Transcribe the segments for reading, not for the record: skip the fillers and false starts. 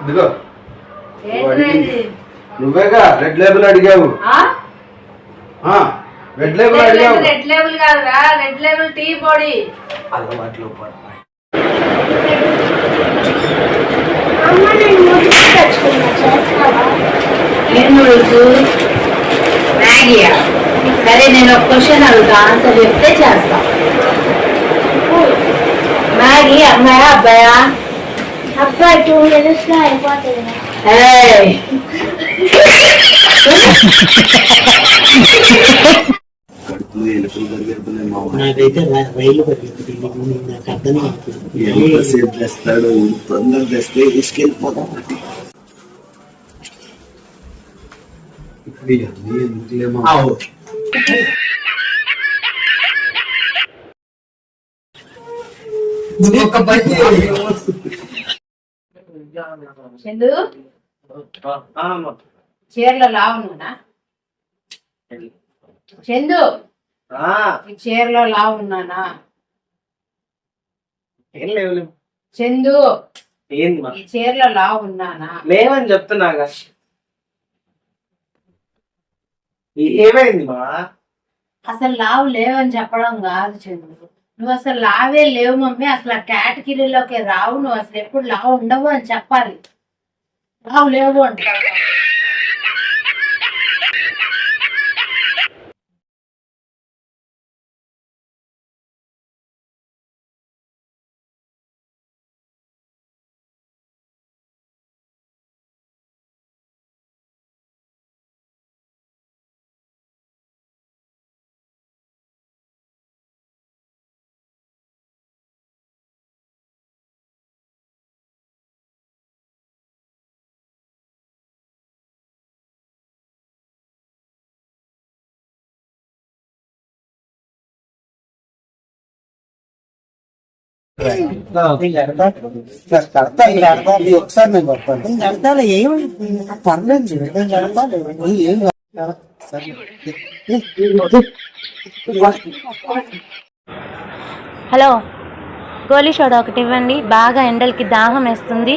ఇదిగో నువ్వేగా red label అడిగావు. రెడ్ లేబుల్ అడిగావు. రెడ్ లేబుల్ కాదురా, రెడ్ లేబుల్ టీ పొడి. అలవాట్లో ఏం నూడిల్స్? మ్యాగీయా? సరే నేను ఒక క్వశ్చన్ అడుగుతా, ఆన్సర్ చెప్తే చేస్తా. మ్యాగీ అమ్మాయా అబ్బాయా? అబ్బాయి 2 minutes లో అయిపోతుంది. నాకైతే రైలు పరిగెత్తుతుంది, నాకు అర్థం ఎంతసేపు తెస్తాడు, తొందర తెస్తే తీసుకెళ్ళిపోతాం. చందు చీరలో లావునా? చందు ఈ చీరలో లావున్నానా? చందు ఈ చీరలో లావున్నానా? లేవని చెప్తున్నాగా. ఏమైంది మా? అసలు లావు లేవని చెప్పడం కాదు చందు, నువ్వు అసలు లావే లేవు మమ్మీ, అసలు ఆ కేటగిరీలోకి రావు, నువ్వు అసలు ఎప్పుడు లావు ఉండవు అని చెప్పాలి. లావు లేవు అంటే ఒకసారి నేను కడతాను, ఏమైంది పర్లేదు, నేను కడతాను. హలో, గోలీ సోడా ఒకటి ఇవ్వండి, బాగా ఎండలకి దాహం వేస్తుంది.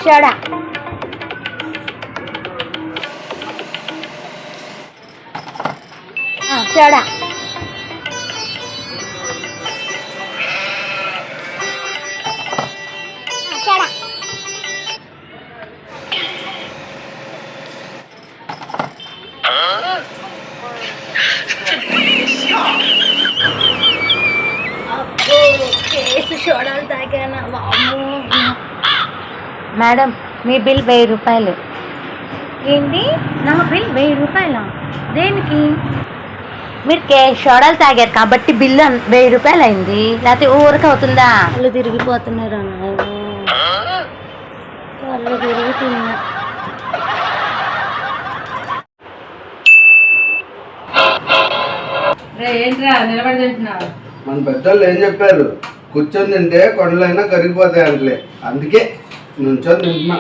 సోడా సోడా సోడాలు తాగానా? మేడం మీ బిల్ 1000 రూపాయలు. ఏంటి, నా బిల్ 1000 రూపాయలా? దేనికి? మీరు సోడాలు తాగారు కాబట్టి బిల్లు 1000 రూపాయలు అయింది, లేకపోతే ఊరికి అవుతుందా? వాళ్ళు తిరిగిపోతున్నారు, వాళ్ళు తిరుగుతున్నారు. ఏంట్రా నిలబడి తింటున్నావు? మన పెద్దలు ఏం చెప్పారు, కూర్చొని తింటే కొండలైనా కరిగిపోతాయి అంటలే, అందుకే నుంచొని తింటున్నా.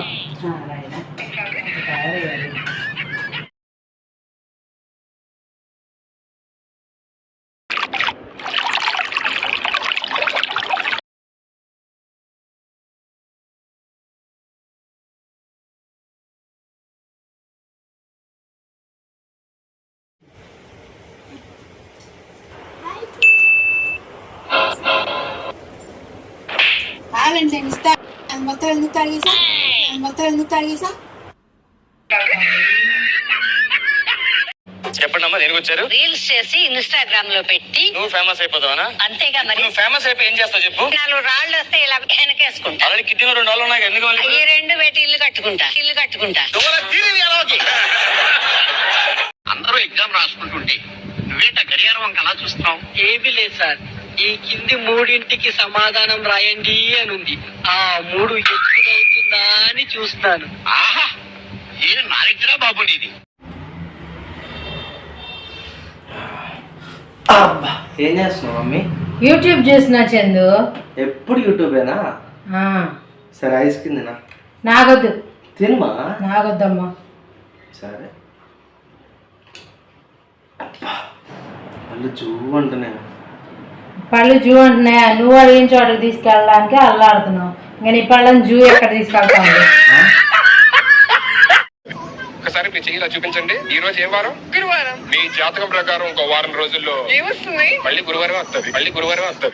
చెప్పండమ్మా, దేనికి వచ్చారు? రీల్స్ చేసి ఇన్స్టాగ్రామ్ లో పెట్టి నువ్వు ఫేమస్ అయిపోతావా? అంతేగా మరి. నువ్వు ఫేమస్ అయిపోయి ఏం చేస్తావు చెప్పు? 4 రాళ్ళు వస్తే ఇలా వెనకేసుకుంటా. అలాగే కిడ్నీలో 2 రాళ్ళు ఉన్నాయి, ఎందుకు? ఈ 2 పెట్టి ఇల్లు కట్టుకుంటా. అందరూ ఎగ్జామ్ రాసుకుంటుంటే నువ్వేంట గడియారం వంక అలా చూస్తున్నావు? ఏమీ లేదు సార్, ఈ కింది 3ంటికి సమాధానం రాయండి అని ఉంది, ఆ 3 ఎప్పుడవుతుందా అని చూస్తాను. ఆహా, ఏం నాలెడ్జిరా బాబు నీది. ఏం చేస్తున్నావు మమ్మీ? యూట్యూబ్ చూస్తున్నా చందు. ఎప్పుడు యూట్యూబేనా? సరే ఐస్ క్రీమ్ తినా. నాగొద్దు. తినమా? నాగొద్దమ్మా. సరే. అబ్బా, మళ్ళీ చూ అంటున్నా. పళ్ళు జూ అంటున్నాయా? నువ్వు అడిగిన చోటకి తీసుకెళ్ళడానికి అల్లాడుతున్నావు. ఇంకా నీ పళ్ళని జూ ఎక్కడ తీసుకెళ్తావు? ఒకసారి మీ చెయ్యిలా చూపించండి. ఈ రోజు ఏ వారం? గురువారం. మీ జాతకం ప్రకారం ఇంకో వారం రోజుల్లో ఏమొస్తుంది? మళ్ళీ గురువారం వస్తుంది.